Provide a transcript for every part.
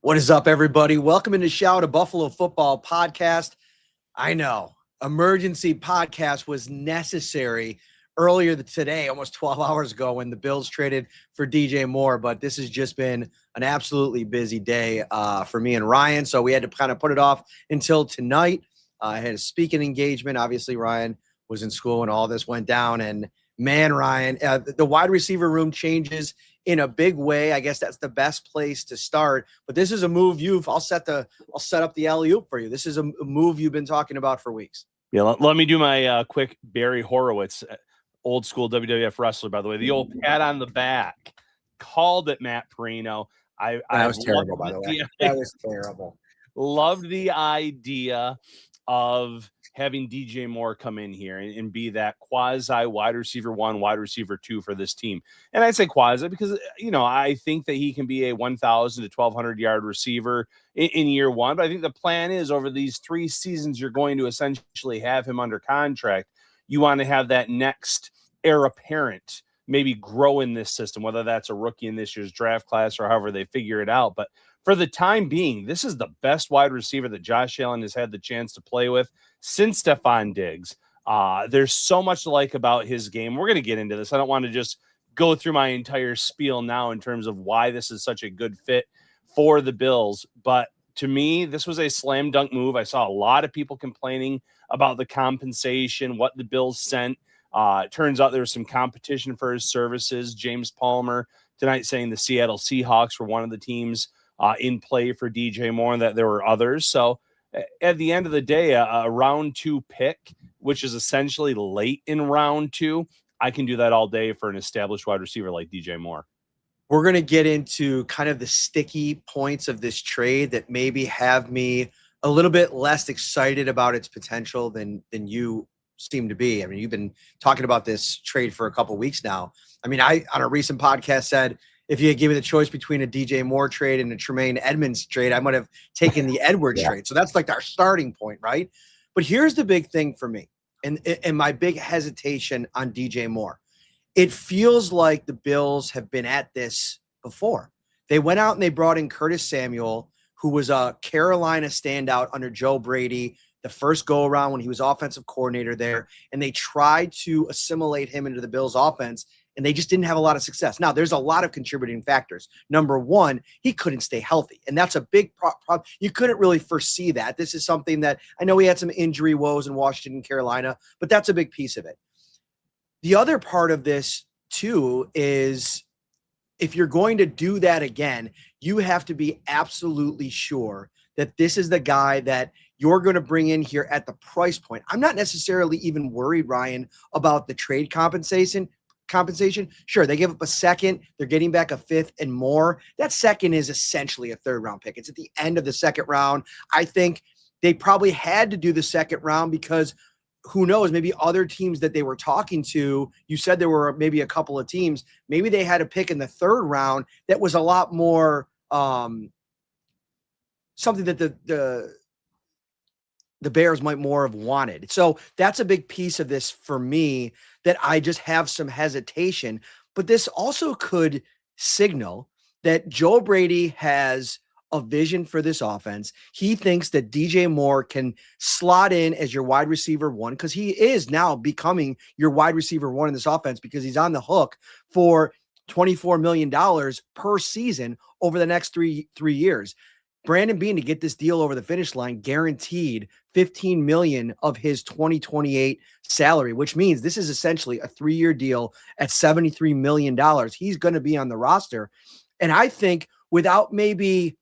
What is up, everybody? Welcome into Shout, a Buffalo football podcast. I know, emergency podcast was necessary earlier today, almost 12 hours ago, when the Bills traded for DJ Moore. But this has just been an absolutely busy day for me and Ryan. So we had to kind of put it off until tonight. I had a speaking engagement. Obviously, Ryan was in school when all this went down. And man, Ryan, the wide receiver room changes in a big way. I guess that's the best place to start. But this is a move I'll set up the alley-oop for you. This is a move you've been talking about for weeks. Yeah, let me do my quick Barry Horowitz, old school WWF wrestler, by the way. The old pat on the back. Called it, Matt Parrino. That was terrible, by the way. That was terrible. Loved the idea of having DJ Moore come in here and be that quasi wide receiver 1, wide receiver 2 for this team. And I say quasi because, I think that he can be a 1,000 to 1,200 yard receiver in year one. But I think the plan is over these 3 seasons, you're going to essentially have him under contract. You want to have that next heir apparent maybe grow in this system, whether that's a rookie in this year's draft class or however they figure it out. But for the time being, this is the best wide receiver that Josh Allen has had the chance to play with since Stephon Diggs. There's so much to like about his game. We're going to get into this. I don't want to just go through my entire spiel now in terms of why this is such a good fit for the Bills. But to me, this was a slam dunk move. I saw a lot of people complaining about the compensation, what the Bills sent. It turns out there was some competition for his services. James Palmer tonight saying the Seattle Seahawks were one of the teams in play for DJ Moore and that there were others. So at the end of the day, a round 2 pick, which is essentially late in round 2, I can do that all day for an established wide receiver like DJ Moore. We're going to get into kind of the sticky points of this trade that maybe have me a little bit less excited about its potential than you seem to be. I mean, you've been talking about this trade for a couple of weeks now. I mean, I, on a recent podcast, said if you had given me the choice between a DJ Moore trade and a Tremaine Edmonds trade, I might have taken the Edwards trade. So that's like our starting point, right? But here's the big thing for me and my big hesitation on DJ Moore. It feels like the Bills have been at this before. They went out and they brought in Curtis Samuel, who was a Carolina standout under Joe Brady the first go-around when he was offensive coordinator there, and they tried to assimilate him into the Bills' offense, and they just didn't have a lot of success. Now, there's a lot of contributing factors. Number one, he couldn't stay healthy, and that's a big problem. You couldn't really foresee that. This is something that I know he had some injury woes in Washington and Carolina, but that's a big piece of it. The other part of this, too, is if you're going to do that again, you have to be absolutely sure that this is the guy that you're going to bring in here at the price point. I'm not necessarily even worried, Ryan, about the trade compensation. Sure, they give up a second. They're getting back a fifth and more. That second is essentially a third-round pick. It's at the end of the second round. I think they probably had to do the second round because who knows, maybe other teams that they were talking to, you said there were maybe a couple of teams, maybe they had a pick in the third round that was a lot more something that the Bears might more have wanted. So that's a big piece of this for me that I just have some hesitation. But this also could signal that Joe Brady has a vision for this offense. He thinks that DJ Moore can slot in as your wide receiver 1 because he is now becoming your wide receiver 1 in this offense because he's on the hook for $24 million per season over the next three years. Brandon Beane, to get this deal over the finish line, guaranteed $15 million of his 2028 salary, which means this is essentially a 3-year deal at $73 million. He's going to be on the roster. And I think without maybe,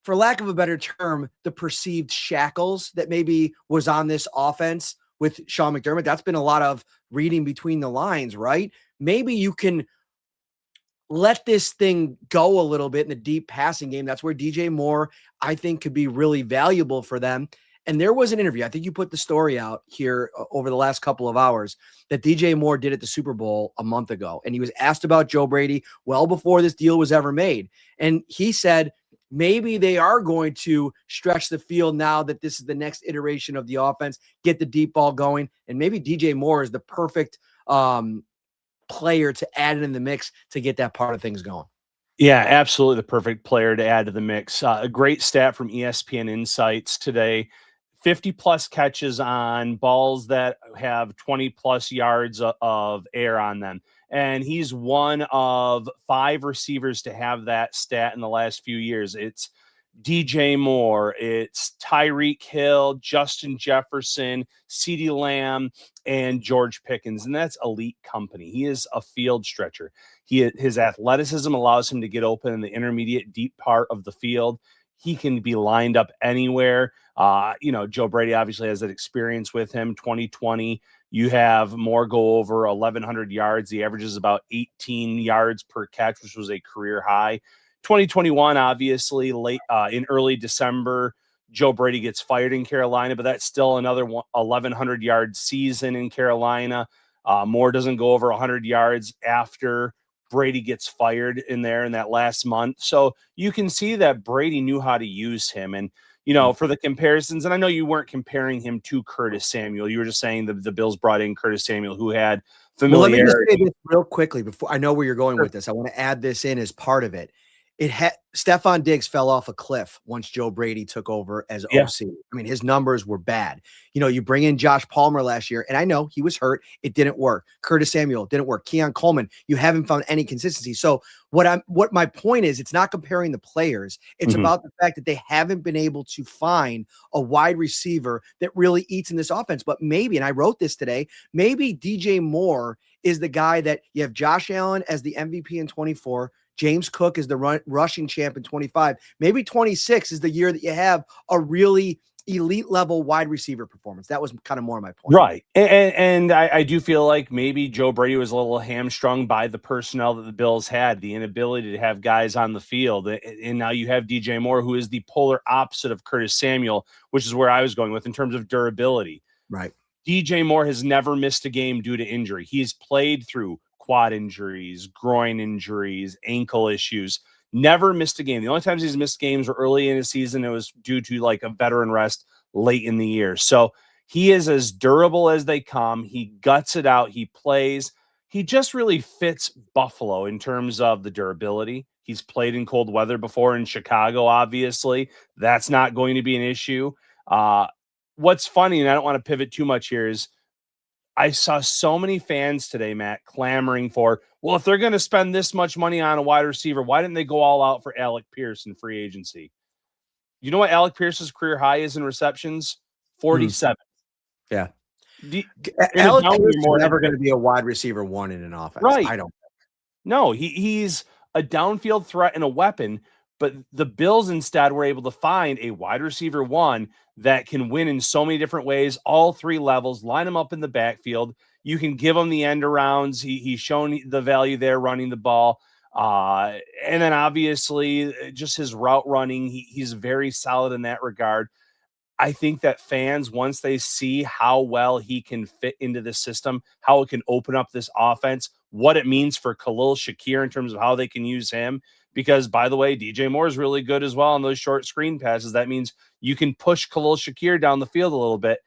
for lack of a better term, the perceived shackles that maybe was on this offense with Sean McDermott, that's been a lot of reading between the lines, right? Maybe you can let this thing go a little bit in the deep passing game. That's where DJ Moore, I think, could be really valuable for them. And there was an interview, I think you put the story out here over the last couple of hours, that DJ Moore did at the Super Bowl a month ago. And he was asked about Joe Brady well before this deal was ever made. And he said, maybe they are going to stretch the field now that this is the next iteration of the offense, get the deep ball going. And maybe DJ Moore is the perfect player to add in the mix to get that part of things going. Yeah, absolutely the perfect player to add to the mix. A great stat from ESPN Insights today. 50 plus catches on balls that have 20 plus yards of air on them. And he's one of 5 receivers to have that stat in the last few years. It's DJ Moore, it's Tyreek Hill, Justin Jefferson, CeeDee Lamb, and George Pickens. And that's elite company. He is a field stretcher. His athleticism allows him to get open in the intermediate deep part of the field. He can be lined up anywhere. Joe Brady obviously has that experience with him. 2020, you have Moore go over 1,100 yards. The average is about 18 yards per catch, which was a career high. 2021, obviously, late in early December, Joe Brady gets fired in Carolina, but that's still another 1,100 yard season in Carolina. Moore doesn't go over 100 yards after Brady gets fired in there in that last month. So you can see that Brady knew how to use him. And, for the comparisons, and I know you weren't comparing him to Curtis Samuel. You were just saying the Bills brought in Curtis Samuel, who had familiarity. Well, let me just say this real quickly before I know where you're going with this. I want to add this in as part of it. Stephon Diggs fell off a cliff once Joe Brady took over as OC. I mean, his numbers were bad. You bring in Josh Palmer last year, and I know he was hurt. It didn't work. Curtis Samuel didn't work. Keon Coleman, you haven't found any consistency. So what my point is, it's not comparing the players. It's about the fact that they haven't been able to find a wide receiver that really eats in this offense. But maybe, and I wrote this today, maybe DJ Moore is the guy that you have Josh Allen as the MVP in 24. James Cook is the rushing champ in 25. Maybe 26 is the year that you have a really elite level wide receiver performance. That was kind of more my point. Right. And I do feel like maybe Joe Brady was a little hamstrung by the personnel that the Bills had, the inability to have guys on the field. And now you have DJ Moore, who is the polar opposite of Curtis Samuel, which is where I was going with in terms of durability. Right. DJ Moore has never missed a game due to injury. He's played through quad injuries, groin injuries, ankle issues, never missed a game. The only times he's missed games were early in his season. It was due to like a veteran rest late in the year. So he is as durable as they come. He guts it out. He plays. He just really fits Buffalo in terms of the durability. He's played in cold weather before in Chicago, obviously. That's not going to be an issue. What's funny, and I don't want to pivot too much here, is I saw so many fans today, Matt, clamoring for, well, if they're going to spend this much money on a wide receiver, why didn't they go all out for Alec Pierce in free agency? You know what Alec Pierce's career high is in receptions? 47. Yeah. Alec Pierce is never going to be a wide receiver one in an offense. Right. I don't. No, he's a downfield threat and a weapon, but the Bills instead were able to find a wide receiver one that can win in so many different ways, all 3 levels, line him up in the backfield. You can give him the end arounds. He's shown the value there running the ball. And then obviously just his route running, he's very solid in that regard. I think that fans, once they see how well he can fit into the system, how it can open up this offense, what it means for Khalil Shakir in terms of how they can use him. Because, by the way, DJ Moore is really good as well on those short screen passes. That means you can push Khalil Shakir down the field a little bit.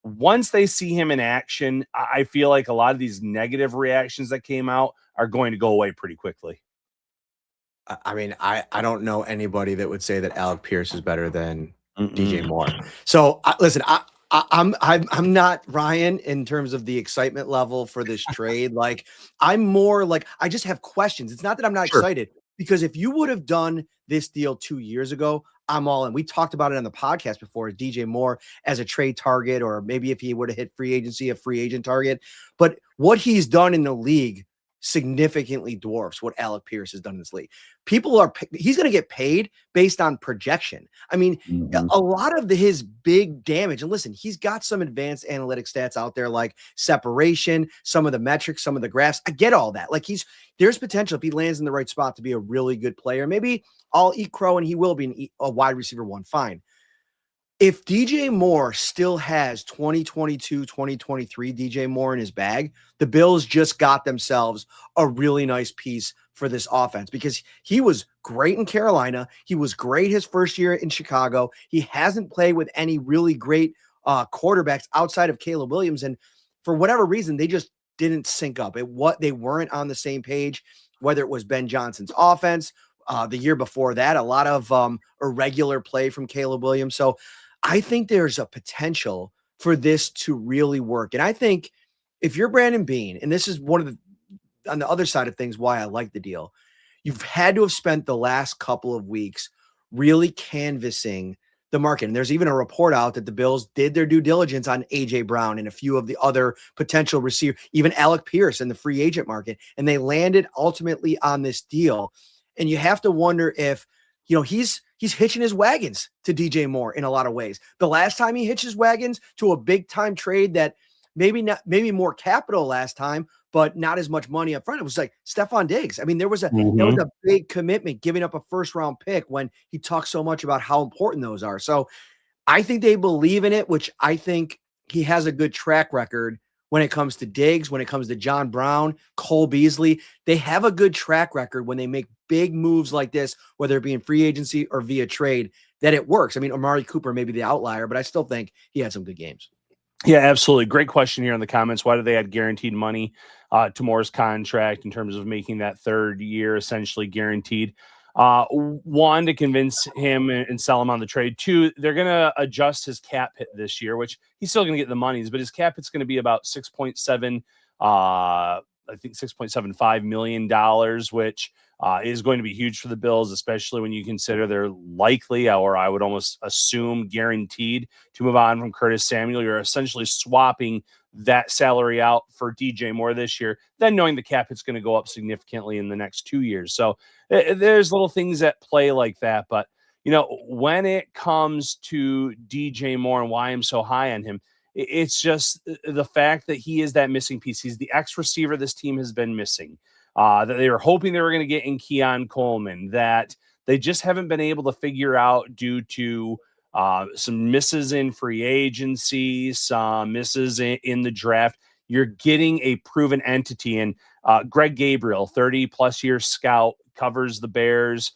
Once they see him in action, I feel like a lot of these negative reactions that came out are going to go away pretty quickly. I mean, I don't know anybody that would say that Alec Pierce is better than DJ Moore. So listen, I'm not Ryan in terms of the excitement level for this trade. Like I'm more like, I just have questions. It's not that I'm not excited, because if you would have done this deal 2 years ago, I'm all in. We talked about it on the podcast before, DJ Moore as a trade target, or maybe if he would have hit free agency, a free agent target. But what he's done in the league significantly dwarfs what Alec Pierce has done in this league. He's going to get paid based on projection. I mean, a lot of his big damage, and listen, he's got some advanced analytic stats out there, like separation, some of the metrics, some of the graphs. I get all that. Like there's potential if he lands in the right spot to be a really good player. Maybe I'll eat crow and he will be a wide receiver one. Fine. If DJ Moore still has 2022, 2023 DJ Moore in his bag, the Bills just got themselves a really nice piece for this offense, because he was great in Carolina. He was great his first year in Chicago. He hasn't played with any really great quarterbacks outside of Caleb Williams. And for whatever reason, they just didn't sync up. They weren't on the same page, whether it was Ben Johnson's offense, The year before that, a lot of irregular play from Caleb Williams. So I think there's a potential for this to really work. And I think if you're Brandon Beane, and this is one of the, on the other side of things, why I like the deal, you've had to have spent the last couple of weeks really canvassing the market. And there's even a report out that the Bills did their due diligence on A.J. Brown and a few of the other potential receivers, even Alec Pierce in the free agent market. And they landed ultimately on this deal. And you have to wonder if, he's hitching his wagons to DJ Moore in a lot of ways. The last time he hitched his wagons to a big time trade that maybe more capital last time, but not as much money up front. It was like Stephon Diggs. I mean, there was a big commitment, giving up a first round pick when he talks so much about how important those are. So I think they believe in it, which I think he has a good track record when it comes to Diggs, when it comes to John Brown, Cole Beasley. They have a good track record when they make big moves like this, whether it be in free agency or via trade, that it works. I mean, Amari Cooper may be the outlier, but I still think he had some good games. Yeah, absolutely. Great question here in the comments. Why do they add guaranteed money to Moore's contract in terms of making that third year essentially guaranteed? One, to convince him and sell him on the trade. Two, they're going to adjust his cap hit this year, which he's still going to get the monies, but his cap hit's going to be about 6.7, I think $6.75 million, which is going to be huge for the Bills, especially when you consider they're likely, or I would almost assume guaranteed, to move on from Curtis Samuel. You're essentially swapping that salary out for DJ Moore this year, then knowing the cap hit's going to go up significantly in the next 2 years. So there's little things at play like that. But, when it comes to DJ Moore and why I'm so high on him, it's just the fact that he is that missing piece. He's the X receiver this team has been missing. That they were hoping they were going to get in Keon Coleman, that they just haven't been able to figure out due to some misses in free agency, some misses in the draft. You're getting a proven entity. And Greg Gabriel, 30-plus year scout, covers the Bears,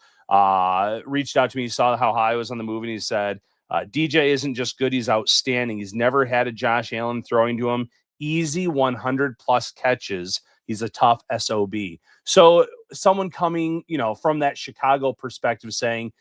reached out to me. He saw how high I was on the move, and he said, DJ isn't just good, he's outstanding. He's never had a Josh Allen throwing to him easy 100-plus catches. He's a tough SOB. So someone coming, from that Chicago perspective saying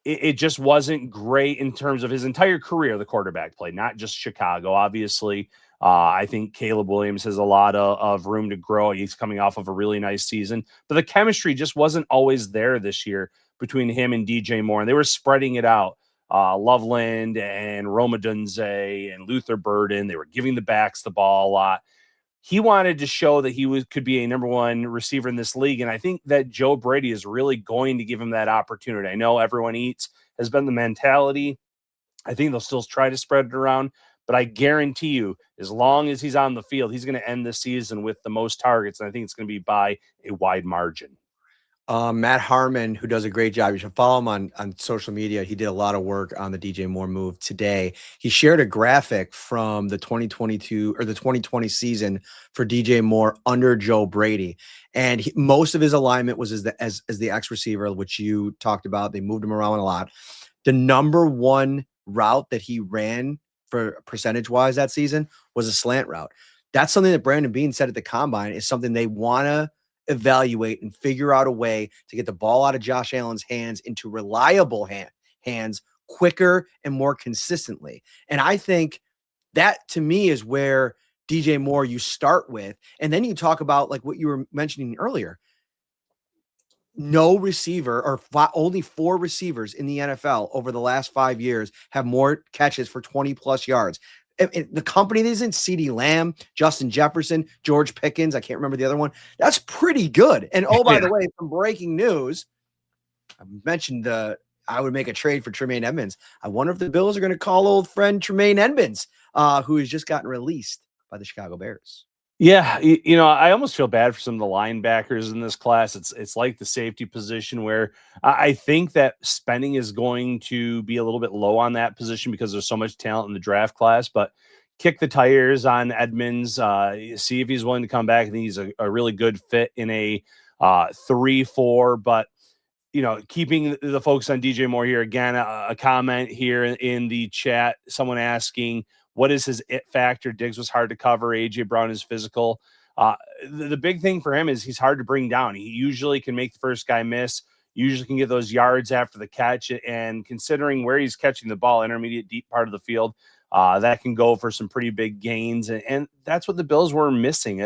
it just wasn't great in terms of his entire career, the quarterback play, not just Chicago. Obviously, I think Caleb Williams has a lot of room to grow. He's coming off of a really nice season, but the chemistry just wasn't always there this year between him and DJ Moore, and they were spreading it out. Loveland and Roma Dunze and Luther Burden, they were giving the backs the ball a lot. He wanted to show that he could be a number one receiver in this league. And I think that Joe Brady is really going to give him that opportunity. I know everyone eats has been the mentality. I think they'll still try to spread it around, but I guarantee you, as long as he's on the field, he's going to end the season with the most targets. And I think it's going to be by a wide margin. Matt Harmon, who does a great job. You should follow him on social media. He did a lot of work on the DJ Moore move today. He shared a graphic from the 2022 or the 2020 season for DJ Moore under Joe Brady. And most of his alignment was as the X receiver, which you talked about. They moved him around a lot. The number one route that he ran for percentage wise that season was a slant route. That's something that Brandon Beane said at the combine is something they want to evaluate and figure out a way to get the ball out of Josh Allen's hands into reliable hands quicker and more consistently. And I think that to me is where DJ Moore you start with. And then you talk about like what you were mentioning earlier. No receiver or only 4 receivers in the NFL over the last 5 years have more catches for 20 plus yards. The company that isn't CeeDee Lamb, Justin Jefferson, George Pickens. I can't remember the other one. That's pretty good. And by the way, some breaking news. I mentioned I would make a trade for Tremaine Edmonds. I wonder if the Bills are going to call old friend Tremaine Edmonds, who has just gotten released by the Chicago Bears. Yeah, I almost feel bad for some of the linebackers in this class. It's like the safety position where I think that spending is going to be a little bit low on that position because there's so much talent in the draft class. But kick the tires on Edmonds, see if he's willing to come back. I think he's a really good fit in a 3-4. But keeping the focus on DJ Moore here again, a comment here in the chat, someone asking, what is his it factor? Diggs was hard to cover. AJ Brown is physical. The big thing for him is he's hard to bring down. He usually can make the first guy miss. usually can get those yards after the catch. And considering where he's catching the ball, intermediate, deep part of the field, that can go for some pretty big gains. And that's what the Bills were missing.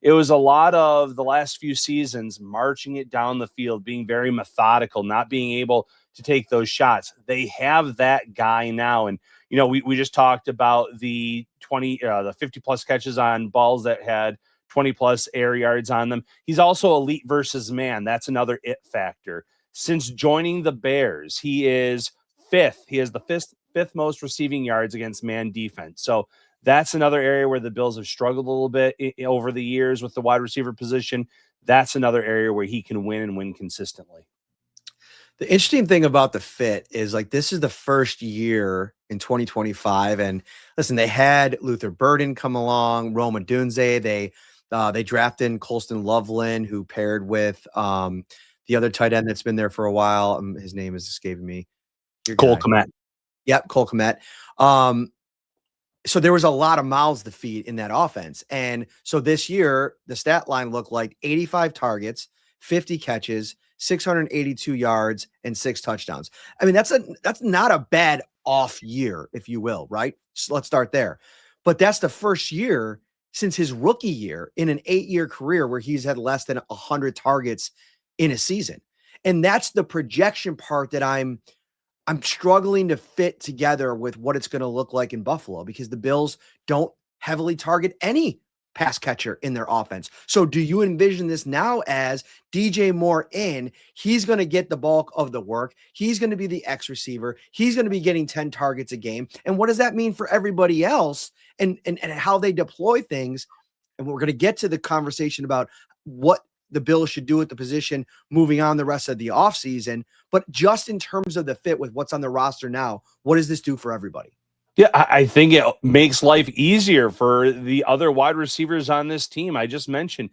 It was a lot of the last few seasons marching it down the field, being very methodical, not being able to take those shots. They have that guy now. And, we just talked about the 50 plus catches on balls that had 20 plus air yards on them. He's also elite versus man. That's another it factor. Since joining the Bears, he is fifth. He has the fifth most receiving yards against man defense. So that's another area where the Bills have struggled a little bit over the years with the wide receiver position. That's another area where he can win and win consistently. The interesting thing about the fit is like this is the first year in 2025. And listen, they had Luther Burden come along, Roma Dunze. They drafted Colston Loveland, who paired with the other tight end that's been there for a while. His name is escaping me. Cole Kmet. Yep, Cole Kmet. So there was a lot of mouths to feed in that offense. And so this year, the stat line looked like 85 targets, 50 catches, 682 yards, and 6 touchdowns. I mean, that's not a bad off year, if you will, right? So let's start there. But that's the first year since his rookie year in an 8-year career where he's had less than 100 targets in a season. And that's the projection part that I'm struggling to fit together with what it's going to look like in Buffalo, because the Bills don't heavily target any pass catcher in their offense. So do you envision this now as DJ Moore he's going to get the bulk of the work. He's going to be the X receiver. He's going to be getting 10 targets a game. And what does that mean for everybody else and how they deploy things? And we're going to get to the conversation about what the Bills should do at the position moving on the rest of the offseason. But just in terms of the fit with what's on the roster now, what does this do for everybody? Yeah, I think it makes life easier for the other wide receivers on this team. I just mentioned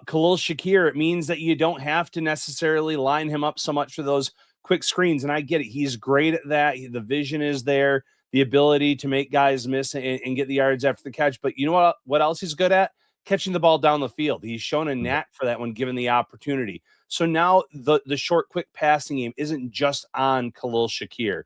Khalil Shakir. It means that you don't have to necessarily line him up so much for those quick screens. And I get it. He's great at that. The vision is there, the ability to make guys miss and get the yards after the catch. But you know what else he's good at? Catching the ball down the field. He's shown a knack for that when given the opportunity. So now the short, quick passing game isn't just on Khalil Shakir.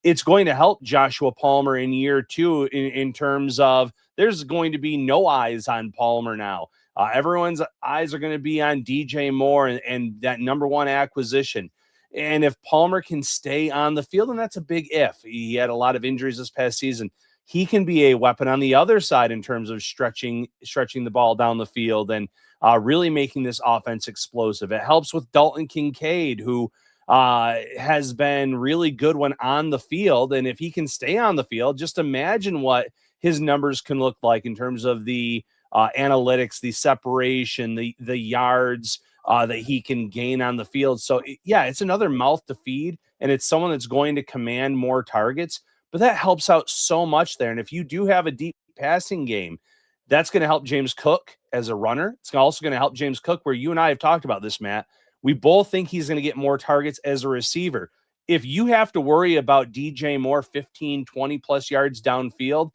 It's going to help Joshua Palmer in year 2 in terms of there's going to be no eyes on Palmer now. Everyone's eyes are going to be on DJ Moore and that number 1 acquisition. And if Palmer can stay on the field, and that's a big if. He had a lot of injuries this past season. He can be a weapon on the other side in terms of stretching the ball down the field and really making this offense explosive. It helps with Dalton Kincaid, who has been really good when on the field. And if he can stay on the field, just imagine what his numbers can look like in terms of the analytics, the separation, the yards that he can gain on the field. So, it's another mouth to feed, and it's someone that's going to command more targets. But that helps out so much there. And if you do have a deep passing game, that's going to help James Cook as a runner. It's also going to help James Cook, where you and I have talked about this, Matt. We both think he's going to get more targets as a receiver. If you have to worry about DJ Moore 15, 20 plus yards downfield,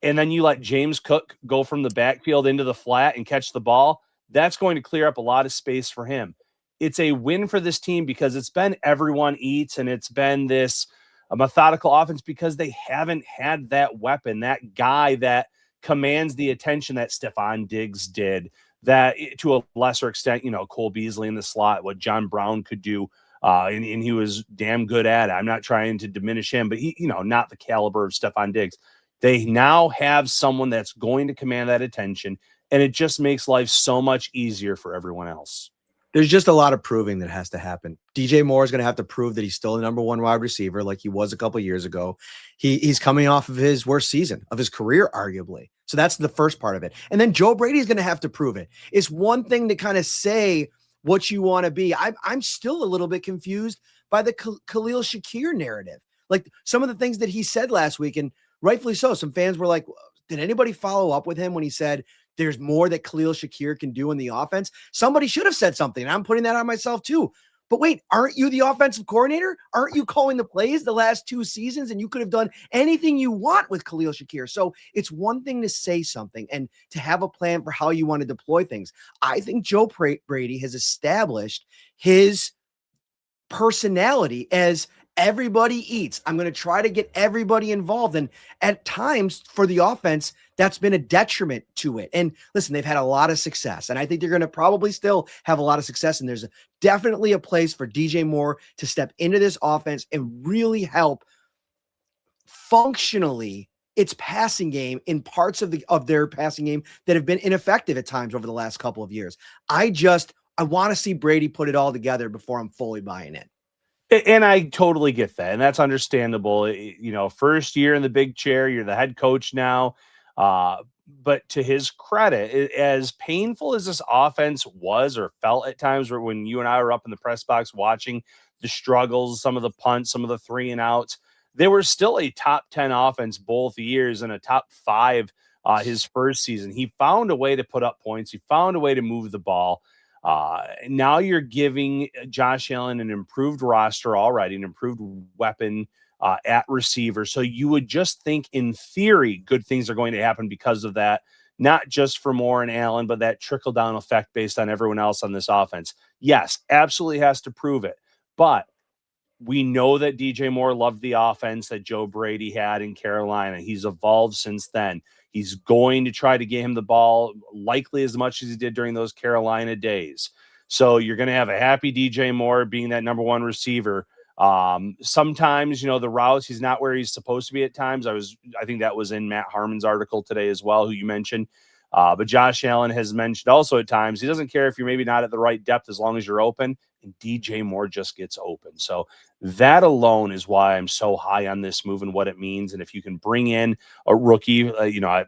and then you let James Cook go from the backfield into the flat and catch the ball, that's going to clear up a lot of space for him. It's a win for this team because it's been everyone eats, and it's been this a methodical offense because they haven't had that weapon, that guy that commands the attention that Stephon Diggs did, that to a lesser extent, Cole Beasley in the slot, what John Brown could do. And he was damn good at it. I'm not trying to diminish him, but he, not the caliber of Stephon Diggs. They now have someone that's going to command that attention, and it just makes life so much easier for everyone else. There's just a lot of proving that has to happen. DJ Moore is going to have to prove that he's still the number 1 wide receiver like he was a couple of years ago. He's coming off of his worst season of his career, arguably. So that's the first part of it. And then Joe Brady is going to have to prove it. It's one thing to kind of say what you want to be. I'm still a little bit confused by the Khalil Shakir narrative. Like some of the things that he said last week, and rightfully so. Some fans were like, did anybody follow up with him when he said there's more that Khalil Shakir can do in the offense? Somebody should have said something. I'm putting that on myself too. But wait, aren't you the offensive coordinator? Aren't you calling the plays the last 2 seasons? And you could have done anything you want with Khalil Shakir. So it's one thing to say something and to have a plan for how you want to deploy things. I think Joe Brady has established his personality as everybody eats. I'm going to try to get everybody involved. And at times for the offense, that's been a detriment to it. And listen, they've had a lot of success, and I think they're going to probably still have a lot of success. And there's definitely a place for DJ Moore to step into this offense and really help functionally its passing game in parts of their passing game that have been ineffective at times over the last couple of years. I want to see Brady put it all together before I'm fully buying in. And I totally get that. And that's understandable. First year in the big chair, you're the head coach now. But to his credit, as painful as this offense was or felt at times, when you and I were up in the press box watching the struggles, some of the punts, some of the 3 and outs, they were still a top 10 offense both years and a top 5 his first season. He found a way to put up points. He found a way to move the ball. Now you're giving Josh Allen an improved roster already, an improved weapon at receiver. So you would just think in theory, good things are going to happen because of that, not just for Moore and Allen, but that trickle down effect based on everyone else on this offense. Yes, absolutely has to prove it. But we know that DJ Moore loved the offense that Joe Brady had in Carolina. He's evolved since then. He's going to try to get him the ball likely as much as he did during those Carolina days. So you're going to have a happy DJ Moore being that number 1 receiver. Sometimes, the routes, he's not where he's supposed to be at times. I think that was in Matt Harmon's article today as well, who you mentioned. But Josh Allen has mentioned also at times he doesn't care if you're maybe not at the right depth as long as you're open, and DJ Moore just gets open. So that alone is why I'm so high on this move and what it means. And if you can bring in a rookie,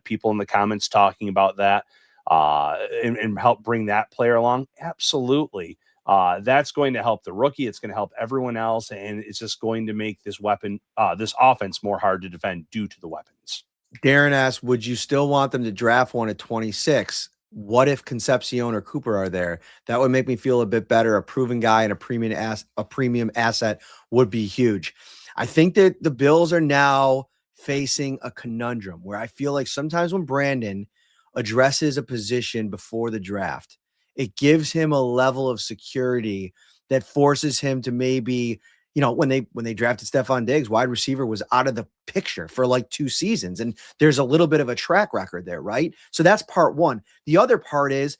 people in the comments talking about that and help bring that player along, absolutely. That's going to help the rookie. It's going to help everyone else. And it's just going to make this offense more hard to defend due to the weapons. Darren asks, would you still want them to draft one at 26? What if Concepcion or Cooper are there? That would make me feel a bit better. A proven guy and a premium asset would be huge. I think that the Bills are now facing a conundrum where I feel like sometimes when Brandon addresses a position before the draft, it gives him a level of security that forces him to maybe, when they drafted Stephon Diggs, wide receiver was out of the picture for like 2 seasons. And there's a little bit of a track record there, right? So that's part one. The other part is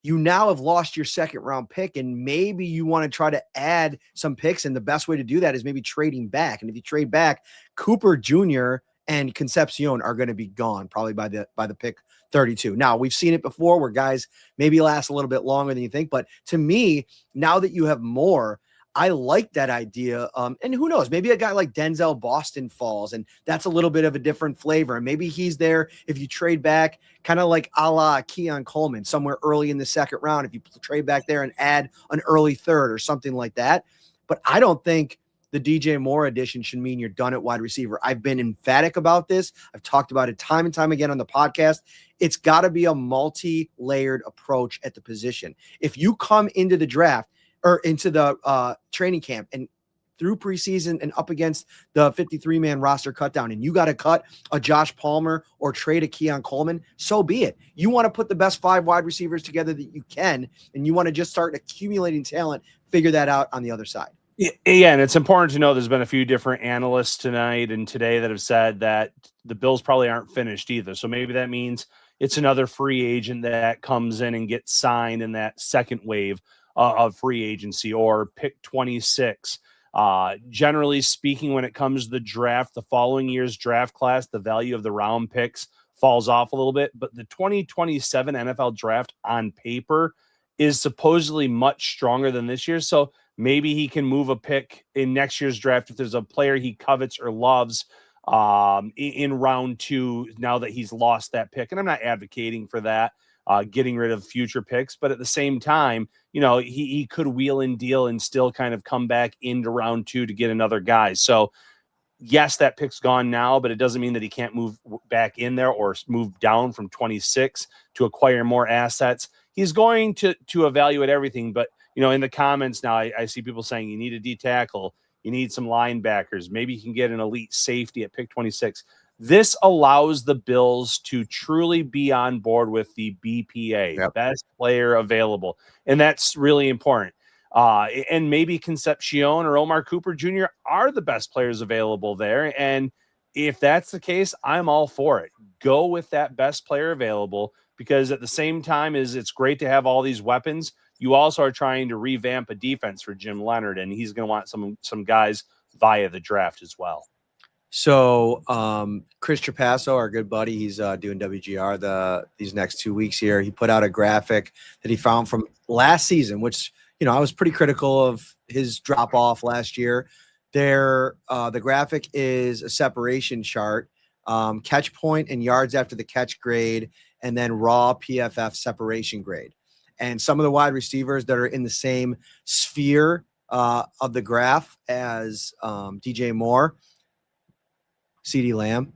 you now have lost your 2nd round pick, and maybe you want to try to add some picks. And the best way to do that is maybe trading back. And if you trade back, Cooper Jr. and Concepcion are going to be gone probably by the pick 32. Now, we've seen it before where guys maybe last a little bit longer than you think. But to me, now that you have more, I like that idea. And who knows, maybe a guy like Denzel Boston falls, and that's a little bit of a different flavor. And maybe he's there if you trade back, kind of like a la Keon Coleman, somewhere early in the 2nd round, if you trade back there and add an early 3rd or something like that. But I don't think the DJ Moore addition should mean you're done at wide receiver. I've been emphatic about this. I've talked about it time and time again on the podcast. It's got to be a multi-layered approach at the position. If you come into the draft or into the training camp and through preseason and up against the 53-man roster cut down, and you got to cut a Josh Palmer or trade a Keon Coleman, so be it. You want to put the best 5 wide receivers together that you can, and you want to just start accumulating talent, figure that out on the other side. Yeah, and it's important to know there's been a few different analysts tonight and today that have said that the Bills probably aren't finished either. So maybe that means it's another free agent that comes in and gets signed in that second wave of free agency, or pick 26. Generally speaking, when it comes to the draft, the following year's draft class, the value of the round picks falls off a little bit, but the 2027 NFL draft on paper is supposedly much stronger than this year. So maybe he can move a pick in next year's draft if there's a player he covets or loves in round 2, now that he's lost that pick. And I'm not advocating for that, getting rid of future picks, but at the same time, he could wheel and deal and still kind of come back into round 2 to get another guy. So yes, that pick's gone now, but it doesn't mean that he can't move back in there or move down from 26 to acquire more assets. He's going to evaluate everything, but in the comments now, I see people saying you need a D tackle, you need some linebackers, maybe you can get an elite safety at pick 26. This allows the Bills to truly be on board with the BPA, Yep. best player available, and that's really important. And maybe Concepcion or Omar Cooper Jr. are the best players available there. And if that's the case, I'm all for it. Go with that best player available, because at the same time as it's great to have all these weapons, you also are trying to revamp a defense for Jim Leonard, and he's going to want some guys via the draft as well. So Chris Trapasso, our good buddy, he's doing WGR these next 2 weeks here. He put out a graphic that he found from last season, which, I was pretty critical of his drop off last year. The graphic is a separation chart, catch point and yards after the catch grade, and then raw PFF separation grade. And some of the wide receivers that are in the same sphere of the graph as DJ Moore, CeeDee Lamb,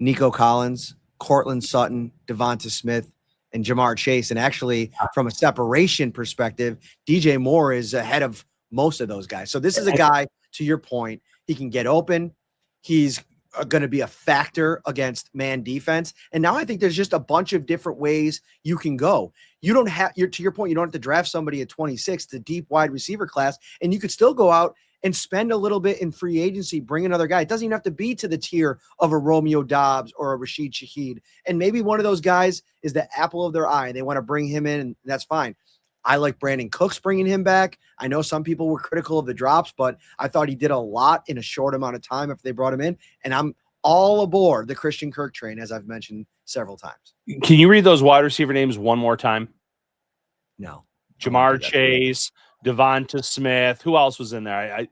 Nico Collins, Cortland Sutton, Devonta Smith, and Jamar Chase. And actually, from a separation perspective, DJ Moore is ahead of most of those guys. So this is a guy, to your point, he can get open. He's going to be a factor against man defense. And now I think there's just a bunch of different ways you can go. You don't have, to your point, you don't have to draft somebody at 26, the deep wide receiver class, and you could still go out and spend a little bit in free agency, bring another guy. It doesn't even have to be to the tier of a Romeo Dobbs or a Rashid Shaheed. And maybe one of those guys is the apple of their eye. They want to bring him in, and that's fine. I like Brandon Cooks bringing him back. I know some people were critical of the drops, but I thought he did a lot in a short amount of time if they brought him in. And I'm all aboard the Christian Kirk train, as I've mentioned several times. Can you read those wide receiver names one more time? No. Jamar Chase, Devonta Smith. Who else was in there?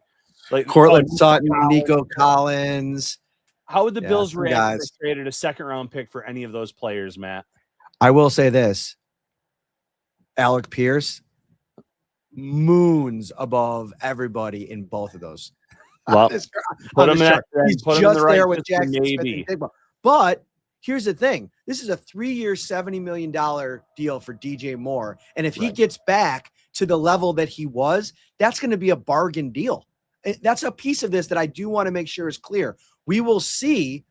Cortland Sutton, Nico Collins. How would the Bills react if they traded a second-round pick for any of those players, Matt? I will say this. Alec Pierce, moons above everybody in both of those. Well, he's just there with Jackson Smith and But here's the thing. This is a 3-year, $70 million deal for DJ Moore. And if he gets back to the level that he was, that's going to be a bargain deal. That's a piece of this that I do want to make sure is clear. We will see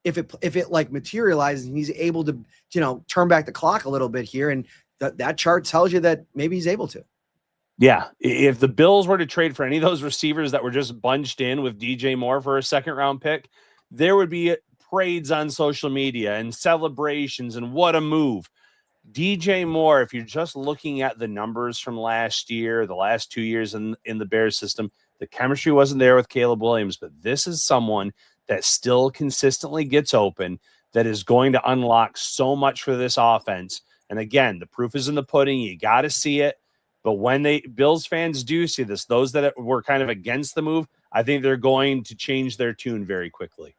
if it like materializes and he's able to, turn back the clock a little bit here. And that chart tells you that maybe he's able to. Yeah. If the Bills were to trade for any of those receivers that were just bunched in with DJ Moore for a second round pick, there would be parades on social media and celebrations and what a move. DJ Moore, if you're just looking at the numbers from last year, the last 2 years in the Bears system, the chemistry wasn't there with Caleb Williams, but this is someone that still consistently gets open, that is going to unlock so much for this offense. And again, the proof is in the pudding. You got to see it. But when Bills fans do see this, those that were kind of against the move, I think they're going to change their tune very quickly.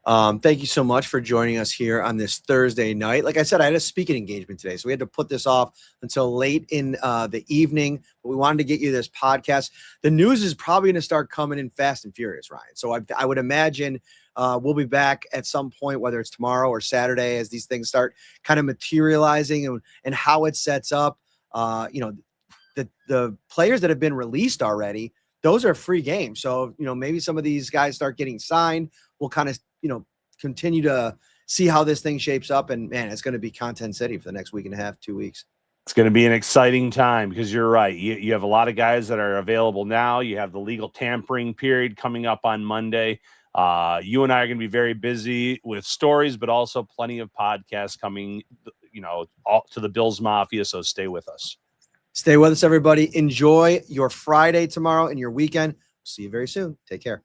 Thank you so much for joining us here on this Thursday night. Like I said, I had a speaking engagement today, so we had to put this off until late in the evening, but we wanted to get you this podcast. The news is probably going to start coming in fast and furious, Ryan. So I would imagine we'll be back at some point, whether it's tomorrow or Saturday, as these things start kind of materializing and how it sets up. The players that have been released already, those are free games. So, maybe some of these guys start getting signed. We'll kind of, continue to see how this thing shapes up. And man, it's going to be content city for the next week and a half, 2 weeks. It's going to be an exciting time because you're right. You have a lot of guys that are available now. You have the legal tampering period coming up on Monday. You and I are going to be very busy with stories, but also plenty of podcasts coming, all to the Bills Mafia. So stay with us. Stay with us, everybody. Enjoy your Friday tomorrow and your weekend. See you very soon. Take care.